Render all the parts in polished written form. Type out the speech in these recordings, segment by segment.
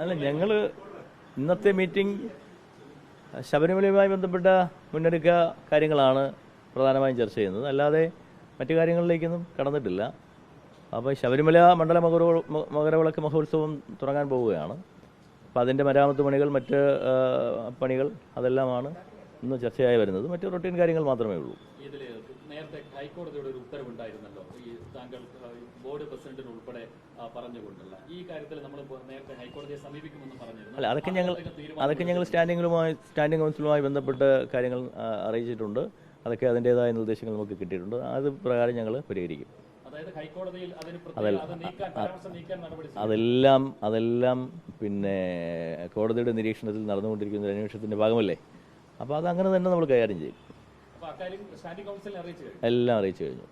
അല്ല, ഞങ്ങൾ ഇന്നത്തെ മീറ്റിംഗ് ശബരിമലയുമായി ബന്ധപ്പെട്ട മുന്നൊരുക്ക കാര്യങ്ങളാണ് പ്രധാനമായും ചർച്ച ചെയ്യുന്നത്. അല്ലാതെ മറ്റു കാര്യങ്ങളിലേക്കൊന്നും കടന്നിട്ടില്ല. അപ്പോൾ ശബരിമല മണ്ഡല മകരവിളക്ക് മഹോത്സവം തുടങ്ങാൻ പോവുകയാണ്. അപ്പോൾ അതിൻ്റെ മരാമത്ത് പണികൾ, മറ്റ് പണികൾ അതെല്ലാമാണ് ഇന്ന് ചർച്ചയായി വരുന്നത്. മറ്റ് റൊട്ടീൻ കാര്യങ്ങൾ മാത്രമേ ഉള്ളൂ. ഇതിൽ നേരത്തെ ഹൈക്കോടതിയുടെ ഒരു ഉത്തരവുണ്ടായിരുന്നല്ലോ, ഈ താങ്കൾ ബോർഡ് പ്രസിഡന്റിന് ഉൾപ്പെടെ പറഞ്ഞുകൊണ്ടുള്ള ഈ കാര്യത്തിൽ നമ്മൾ നേരത്തെ ഹൈക്കോടതിയെ സമീപിക്കുമെന്ന് പറഞ്ഞിരുന്നു. അല്ല, അതൊക്കെ ഞങ്ങൾ സ്റ്റാൻഡിംഗ് കൗൺസിലുമായി ബന്ധപ്പെട്ട് കാര്യങ്ങൾ അറിയിച്ചിട്ടുണ്ട്. അതൊക്കെ അതിൻ്റേതായ നിർദ്ദേശങ്ങൾ നമുക്ക് കിട്ടിയിട്ടുണ്ട്. അത് പ്രകാരം ഞങ്ങൾ പരിഹരിക്കും. അതെല്ലാം പിന്നെ കോടതിയുടെ നിരീക്ഷണത്തിൽ നടന്നുകൊണ്ടിരിക്കുന്ന ഒരു അന്വേഷണത്തിന്റെ ഭാഗമല്ലേ. അപ്പോൾ അതങ്ങനെ തന്നെ നമ്മൾ കൈകാര്യം ചെയ്യും. എല്ലാം അറിയിച്ചു കഴിഞ്ഞു.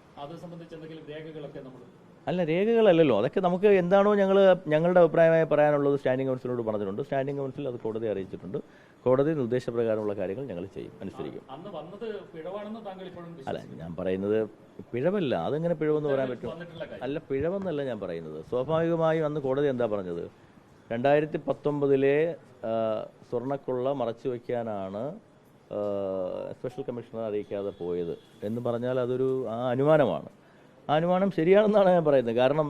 അല്ല, രേഖകളല്ലല്ലോ, അതൊക്കെ നമുക്ക് എന്താണോ ഞങ്ങളുടെ അഭിപ്രായമായി പറയാനുള്ളത് സ്റ്റാൻഡിംഗ് കൗൺസിലിനോട് പറഞ്ഞിട്ടുണ്ട്. സ്റ്റാൻഡിംഗ് കൗൺസിൽ അത് കോടതിയെ അറിയിച്ചിട്ടുണ്ട്. കോടതി നിർദ്ദേശപ്രകാരമുള്ള കാര്യങ്ങൾ ഞങ്ങൾ ചെയ്യും, അനുസരിക്കും. അല്ല, ഞാൻ പറയുന്നത് പിഴവല്ല. അതെങ്ങനെ പിഴവെന്ന് പറയാൻ പറ്റും? അല്ല, പിഴവെന്നല്ല ഞാൻ പറയുന്നത്. സ്വാഭാവികമായും അന്ന് കോടതി എന്താ പറഞ്ഞത്? 2019 സ്വർണ്ണക്കൊള്ള മറച്ചു വയ്ക്കാനാണ് സ്പെഷ്യൽ കമ്മീഷണർ അറിയിക്കാതെ പോയത് എന്ന് പറഞ്ഞാൽ അതൊരു അനുമാനമാണ്. ആ അനുമാനം ശരിയാണെന്നാണ് ഞാൻ പറയുന്നത്. കാരണം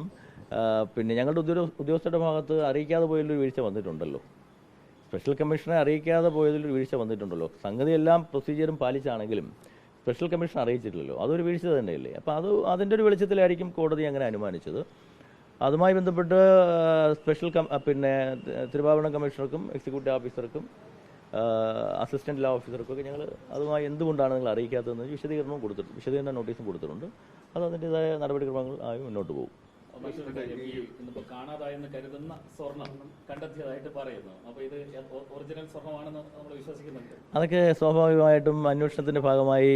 പിന്നെ ഞങ്ങളുടെ ഉദ്യോഗസ്ഥരുടെ ഭാഗത്ത് അറിയിക്കാതെ പോയതിലൊരു വീഴ്ച വന്നിട്ടുണ്ടല്ലോ. സ്പെഷ്യൽ കമ്മീഷണറെ അറിയിക്കാതെ പോയതിലൊരു വീഴ്ച വന്നിട്ടുണ്ടല്ലോ. സംഗതി എല്ലാം പ്രൊസീജിയറും പാലിച്ചാണെങ്കിലും സ്പെഷ്യൽ കമ്മീഷൻ അറിയിച്ചിട്ടില്ലല്ലോ. അതൊരു വീഴ്ച തന്നെയല്ലേ. അപ്പോൾ അതിൻ്റെ ഒരു വെളിച്ചത്തിലായിരിക്കും കോടതി അങ്ങനെ അനുമാനിച്ചത്. അതുമായി ബന്ധപ്പെട്ട് തിരുവാഭരണം കമ്മീഷണർക്കും എക്സിക്യൂട്ടീവ് ഓഫീസർക്കും അസിസ്റ്റന്റ് ലോ ഓഫീസർക്കൊക്കെ ഞങ്ങൾ അതുമായി എന്തുകൊണ്ടാണ് നിങ്ങൾ അറിയിക്കാത്തതെന്ന് വിശദീകരണ നോട്ടീസും കൊടുത്തിട്ടുണ്ട്. അത് അതിൻ്റെതായ നടപടിക്രമങ്ങൾ ആയി മുന്നോട്ട് പോകും. കാണാതായെന്ന് കരുതുന്ന സ്വർണം കണ്ടെത്തിയതായിട്ട് പറയുന്നു. അപ്പോൾ ഇത് ഒറിജിനൽ സ്വർണ്ണമാണെന്ന് നമ്മൾ വിശ്വസിക്കുന്നുണ്ട്. അതൊക്കെ സ്വാഭാവികമായിട്ടും അന്വേഷണത്തിന്റെ ഭാഗമായി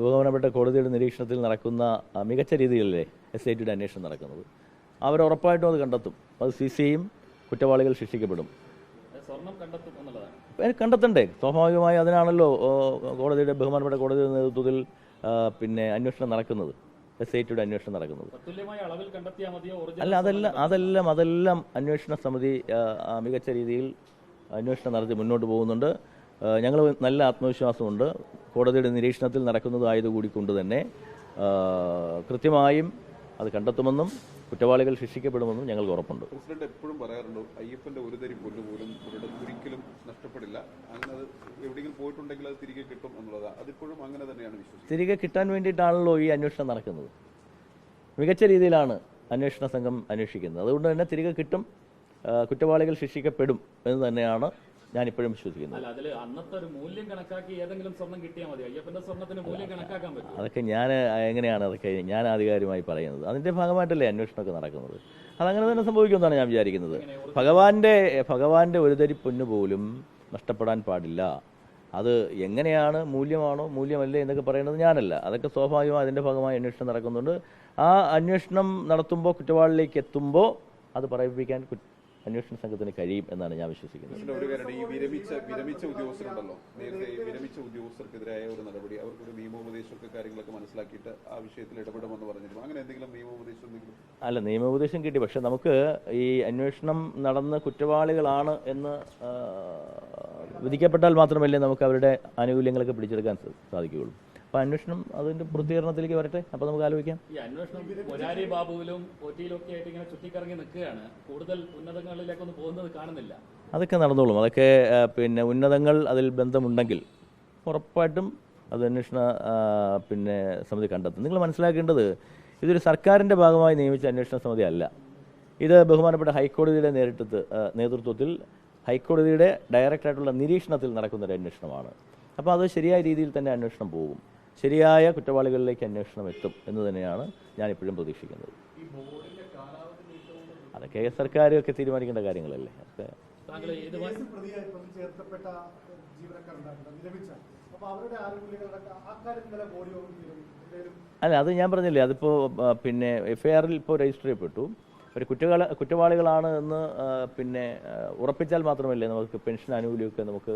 ബഹുമാനപ്പെട്ട കോടതിയുടെ നിരീക്ഷണത്തിൽ നടക്കുന്ന മികച്ച രീതിയിലല്ലേ SITയുടെ അന്വേഷണം നടക്കുന്നത്. അവരുറപ്പായിട്ടും അത് കണ്ടെത്തും. അത് CCയും കുറ്റവാളികൾ ശിക്ഷിക്കപ്പെടും. സ്വർണം കണ്ടെത്തും എന്നുള്ളതാണ്. കണ്ടെത്തണ്ടേ? സ്വാഭാവികമായി അതിനാണല്ലോ ബഹുമാനപ്പെട്ട കോടതിയുടെ നേതൃത്വത്തിൽ അന്വേഷണം നടക്കുന്നത്, SITയുടെ അന്വേഷണം നടക്കുന്നത്. അല്ല, അതെല്ലാം അന്വേഷണ സമിതി മികച്ച രീതിയിൽ അന്വേഷണം നടത്തി മുന്നോട്ട് പോകുന്നുണ്ട്. ഞങ്ങൾ നല്ല ആത്മവിശ്വാസമുണ്ട്. കോടതിയുടെ നിരീക്ഷണത്തിൽ നടക്കുന്നതായതുകൂടി കൊണ്ട് തന്നെ കൃത്യമായും അത് കണ്ടെത്തുമെന്നും കുറ്റവാളികൾ ശിക്ഷിക്കപ്പെടുമെന്നും ഞങ്ങൾക്ക് ഉറപ്പുണ്ട്. പ്രസിഡന്റ് എപ്പോഴും പറയാറുണ്ട്, അയ്യപ്പന്റെ ഒരു തരി പൊന്നു പോലും ഇവരുടെ ഒരിക്കലും നഷ്ടപ്പെടില്ല, അങ്ങനെ അത് എവിടെയെങ്കിലും പോയിട്ടുണ്ടെങ്കിൽ അത് തിരികെ കിട്ടും എന്നുള്ളതാണ്. അതിപ്പോഴും അങ്ങനെ തന്നെയാണ് വിശ്വസിക്കുന്നത്. തിരികെ കിട്ടാൻ വേണ്ടിയിട്ടാണല്ലോ ഈ അന്വേഷണം നടക്കുന്നത്. മികച്ച രീതിയിലാണ് അന്വേഷണ സംഘം അന്വേഷിക്കുന്നത്. അതുകൊണ്ട് തന്നെ തിരികെ കിട്ടും, കുറ്റവാളികൾ ശിക്ഷിക്കപ്പെടും എന്ന് തന്നെയാണ് ഞാനിപ്പോഴും വിശ്വസിക്കുന്നത്. അതൊക്കെ ഞാൻ ആധികാരികമായി പറയുന്നത്. അതിന്റെ ഭാഗമായിട്ടല്ലേ അന്വേഷണമൊക്കെ നടക്കുന്നത്. അതങ്ങനെ തന്നെ സംഭവിക്കുമെന്നാണ് ഞാൻ വിചാരിക്കുന്നത്. ഭഗവാന്റെ ഒരു തരി പൊന്നു പോലും നഷ്ടപ്പെടാൻ പാടില്ല. അത് എങ്ങനെയാണ്, മൂല്യമാണോ മൂല്യമല്ലേ എന്നൊക്കെ പറയുന്നത് ഞാനല്ല. അതൊക്കെ സ്വാഭാവികമായി അതിന്റെ ഭാഗമായി അന്വേഷണം നടക്കുന്നുണ്ട്. ആ അന്വേഷണം നടത്തുമ്പോൾ കുറ്റവാളിലേക്ക് എത്തുമ്പോൾ അത് പറയിപ്പിക്കാൻ അന്വേഷണ സംഘത്തിന് കഴിയും എന്നാണ് ഞാൻ വിശ്വസിക്കുന്നത്. ഈ വിരമിച്ച ഉദ്യോഗസ്ഥരുണ്ടല്ലോ, നേരത്തെ വിരമിച്ച ഉദ്യോഗസ്ഥർക്കെതിരായ ഒരു നടപടി, അവർക്കൊരു നിയമോപദേശമൊക്കെ കാര്യങ്ങളൊക്കെ മനസ്സിലാക്കിയിട്ട് ആ വിഷയത്തിൽ ഇടപെടുമെന്ന് പറഞ്ഞിരുന്നു. അങ്ങനെ എന്തെങ്കിലും നിയമോപദേശം അല്ല, നിയമോപദേശം കിട്ടി. പക്ഷെ നമുക്ക് ഈ അന്വേഷണം നടന്ന് കുറ്റവാളികളാണ് എന്ന് വിധിക്കപ്പെട്ടാൽ മാത്രമല്ലേ നമുക്ക് അവരുടെ ആനുകൂല്യങ്ങളൊക്കെ പിടിച്ചെടുക്കാൻ സാധിക്കുകയുള്ളൂ. അപ്പോൾ അന്വേഷണം അതിന്റെ പൂർത്തീകരണത്തിലേക്ക് വരട്ടെ, അപ്പോൾ നമുക്ക് ആലോചിക്കാം. ഈ അന്വേഷണം മൊരാരി ബാബുവിലും ഒറ്റിയിലൊക്കെ ആയിട്ട് ഇങ്ങനെ ചുറ്റിക്കറങ്ങി നിൽക്കുകയാണ്. കൂടുതൽ ഉന്നതങ്ങളിലേക്കൊന്നും പോകുന്നത് കാണുന്നില്ല. അതൊക്കെ നടന്നോളും. അതൊക്കെ ഉന്നതങ്ങൾ അതിൽ ബന്ധമുണ്ടെങ്കിൽ ഉറപ്പായിട്ടും അത് അന്വേഷണ സമിതി കണ്ടെത്തും. നിങ്ങൾ മനസ്സിലാക്കേണ്ടത്, ഇതൊരു സർക്കാരിന്റെ ഭാഗമായി നിയമിച്ച അന്വേഷണ സമിതി അല്ല. ഇത് ബഹുമാനപ്പെട്ട ഹൈക്കോടതിയുടെ നേതൃത്വത്തിൽ ഹൈക്കോടതിയുടെ ഡയറക്റ്റായിട്ടുള്ള നിരീക്ഷണത്തിൽ നടക്കുന്നൊരു അന്വേഷണമാണ്. അപ്പോൾ അത് ശരിയായ രീതിയിൽ തന്നെ അന്വേഷണം പോകും. ശരിയായ കുറ്റവാളികളിലേക്ക് അന്വേഷണം എത്തും എന്ന് തന്നെയാണ് ഞാനിപ്പോഴും പ്രതീക്ഷിക്കുന്നത്. അതൊക്കെ സർക്കാരൊക്കെ തീരുമാനിക്കേണ്ട കാര്യങ്ങളല്ലേ. അല്ല, അത് ഞാൻ പറഞ്ഞില്ലേ, അതിപ്പോൾ FIRൽ ഇപ്പോൾ രജിസ്റ്റർ ചെയ്യപ്പെട്ടു. ഒരു കുറ്റവാളികളാണ് എന്ന് ഉറപ്പിച്ചാൽ മാത്രമല്ലേ നമുക്ക് പെൻഷൻ ആനുകൂല്യമൊക്കെ നമുക്ക്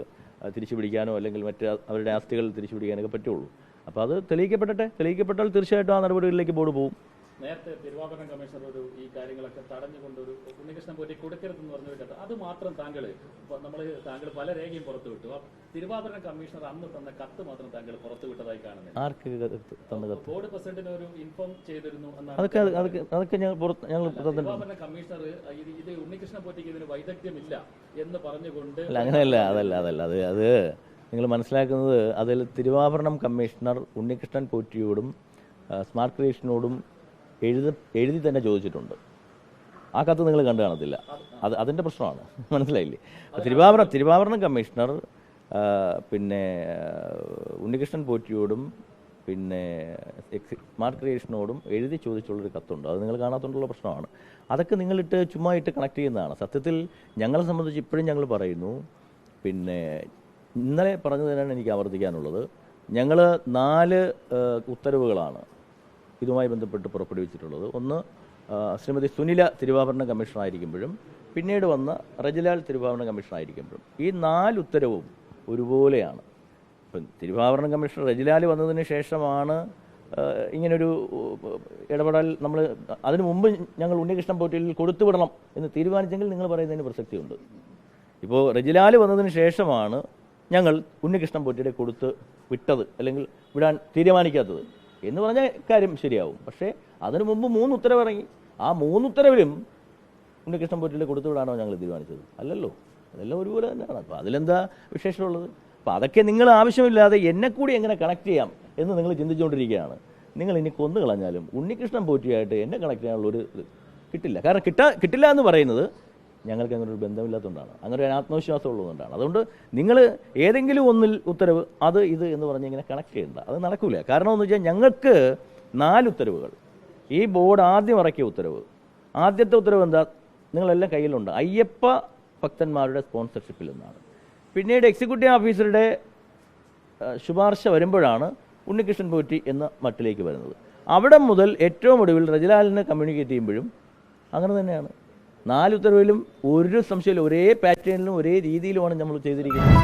തിരിച്ചു പിടിക്കാനോ അല്ലെങ്കിൽ മറ്റ് അവരുടെ ആസ്തികൾ തിരിച്ചു പിടിക്കാനൊക്കെ പറ്റുള്ളൂ. അപ്പോൾ അത് തെളിയിക്കപ്പെട്ടാൽ തീർച്ചയായിട്ടും ആ നടപടികളിലേക്ക് ബോർഡ് പോകും. നേരത്തെ തിരുവാഭരണം കമ്മീഷണർ ഈ കാര്യങ്ങളൊക്കെ തടഞ്ഞുകൊണ്ടൊരു ഉണ്ണികൃഷ്ണൻ പോറ്റി കൊടുക്കരുതെന്ന് പറഞ്ഞൊരു കത്ത്, അത് മാത്രം താങ്കൾ പല രേഖയും പുറത്തുവിട്ടു. ആ തിരുവാഭരണം കമ്മീഷണർ അന്ന് തന്ന കത്ത് മാത്രം താങ്കൾ പുറത്തുവിട്ടതായി കാണുന്നില്ല. ആർക്ക് തന്ന കത്ത്? ബോർഡ് പ്രസിഡന്റിന് ഒരു ഇൻഫോം ചെയ്തിരുന്നു എന്നാണ്. അതൊക്കെ ഞങ്ങൾ തിരുവാഭരണം കമ്മീഷണർ ഇത് ഉണ്ണികൃഷ്ണൻ പോറ്റിക്ക് ഇതിന് വൈദഗ്ധ്യമില്ല എന്ന് പറഞ്ഞുകൊണ്ട്. അല്ല, അങ്ങനെയല്ല, അതല്ല അത് നിങ്ങൾ മനസ്സിലാക്കുന്നത്. അതിൽ തിരുവാഭരണം കമ്മീഷണർ ഉണ്ണികൃഷ്ണൻ പോറ്റിയോടും സ്മാർട്ട് ക്രിയേഷനോടും എഴുതി തന്നെ ചോദിച്ചിട്ടുണ്ട്. ആ കത്ത് നിങ്ങൾ കണ്ടു കാണത്തില്ല. അതിൻ്റെ പ്രശ്നമാണ്. മനസ്സിലായില്ലേ? തിരുവാഭരണം കമ്മീഷണർ പിന്നെ ഉണ്ണികൃഷ്ണൻ പോറ്റിയോടും പിന്നെ സ്മാർട്ട് ക്രിയേഷനോടും എഴുതി ചോദിച്ചുള്ളൊരു കത്തുണ്ട്. അത് നിങ്ങൾ കാണാത്തോണ്ടുള്ള പ്രശ്നമാണ്. അതൊക്കെ നിങ്ങളിട്ട് ചുമ്മാ ഇട്ട് കണക്ട് ചെയ്യുന്നതാണ്. സത്യത്തിൽ ഞങ്ങളെ സംബന്ധിച്ച് ഇപ്പോഴും ഞങ്ങൾ പറയുന്നു, പിന്നെ ഇന്നലെ പറഞ്ഞു തന്നെയാണ് എനിക്ക് ആവർത്തിക്കാനുള്ളത്. ഞങ്ങൾ 4 ഉത്തരവുകളാണ് ഇതുമായി ബന്ധപ്പെട്ട് പുറപ്പെടുവിച്ചിട്ടുള്ളത്. ഒന്ന്, ശ്രീമതി സുനില തിരുവാഭരണ കമ്മീഷണറായിരിക്കുമ്പോഴും പിന്നീട് വന്ന റജിലാൽ തിരുവാഭരണ കമ്മീഷണറായിരിക്കുമ്പോഴും ഈ 4 ഉത്തരവും ഒരുപോലെയാണ്. ഇപ്പം തിരുവാഭരണ കമ്മീഷണർ റജിലാൽ വന്നതിന് ശേഷമാണ് ഇങ്ങനൊരു ഇടപെടൽ നമ്മൾ. അതിനു മുമ്പ് ഞങ്ങൾ ഉണ്ണികൃഷ്ണൻ പോറ്റിയിൽ കൊടുത്തുവിടണം എന്ന് തീരുമാനിച്ചെങ്കിൽ നിങ്ങൾ പറയുന്നതിന് പ്രസക്തിയുണ്ട്. ഇപ്പോൾ റജിലാൽ വന്നതിന് ശേഷമാണ് ഞങ്ങൾ ഉണ്ണികൃഷ്ണൻ പോറ്റിയുടെ കൊടുത്ത് വിട്ടത്, അല്ലെങ്കിൽ വിടാൻ തീരുമാനിക്കാത്തത് എന്ന് പറഞ്ഞാൽ കാര്യം ശരിയാവും. പക്ഷേ അതിനു മുമ്പ് 3 ഉത്തരവ് ഇറങ്ങി. ആ 3 ഉത്തരവിലും ഉണ്ണികൃഷ്ണൻ പോറ്റിയിൽ കൊടുത്തു വിടാനോ ഞങ്ങൾ തീരുമാനിച്ചത്? അല്ലല്ലോ. അതെല്ലാം ഒരുപോലെ തന്നെയാണ്. അപ്പോൾ അതിലെന്താ വിശേഷമുള്ളത്? അപ്പോൾ അതൊക്കെ നിങ്ങൾ ആവശ്യമില്ലാതെ എന്നെ കൂടി എങ്ങനെ കണക്ട് ചെയ്യാം എന്ന് നിങ്ങൾ ചിന്തിച്ചുകൊണ്ടിരിക്കുകയാണ്. നിങ്ങൾ ഇനി കൊന്നു കളഞ്ഞാലും ഉണ്ണികൃഷ്ണൻ പോറ്റിയായിട്ട് എന്നെ കണക്ട് ചെയ്യാനുള്ളൊരു കിട്ടില്ല. കാരണം കിട്ടില്ല എന്ന് പറയുന്നത് ഞങ്ങൾക്ക് അങ്ങനെ ഒരു ബന്ധമില്ലാത്തതുകൊണ്ടാണ്, അങ്ങനെ ഒരു ആത്മവിശ്വാസം ഉള്ളതുകൊണ്ടാണ്. അതുകൊണ്ട് നിങ്ങൾ ഏതെങ്കിലും ഒന്നിൽ ഉത്തരവ് ഇത് എന്ന് പറഞ്ഞ് ഇങ്ങനെ കണക്ട് ചെയ്യണ്ട. അത് നടക്കില്ല. കാരണം എന്ന് വെച്ചാൽ ഞങ്ങൾക്ക് 4 ഉത്തരവുകൾ. ഈ ബോർഡ് ആദ്യം ഇറക്കിയ ഉത്തരവ്, ആദ്യത്തെ ഉത്തരവ് എന്താ? നിങ്ങളെല്ലാം കയ്യിലുണ്ട്. അയ്യപ്പ ഭക്തന്മാരുടെ സ്പോൺസർഷിപ്പിൽ നിന്നാണ്. പിന്നീട് എക്സിക്യൂട്ടീവ് ഓഫീസറുടെ ശുപാർശ വരുമ്പോഴാണ് ഉണ്ണികൃഷ്ണൻ പോറ്റി എന്ന മട്ടിലേക്ക് വരുന്നത്. അവിടെ മുതൽ ഏറ്റവും ഒടുവിൽ റജിലാലിനെ കമ്മ്യൂണിക്കേറ്റ് ചെയ്യുമ്പോഴും അങ്ങനെ തന്നെയാണ്. 4 ഉത്തരവിലും ഒരു സംശയമില്ല, ഒരേ പാറ്റേണിലും ഒരേ രീതിയിലുമാണ് നമ്മൾ ചെയ്തിരിക്കുന്നത്.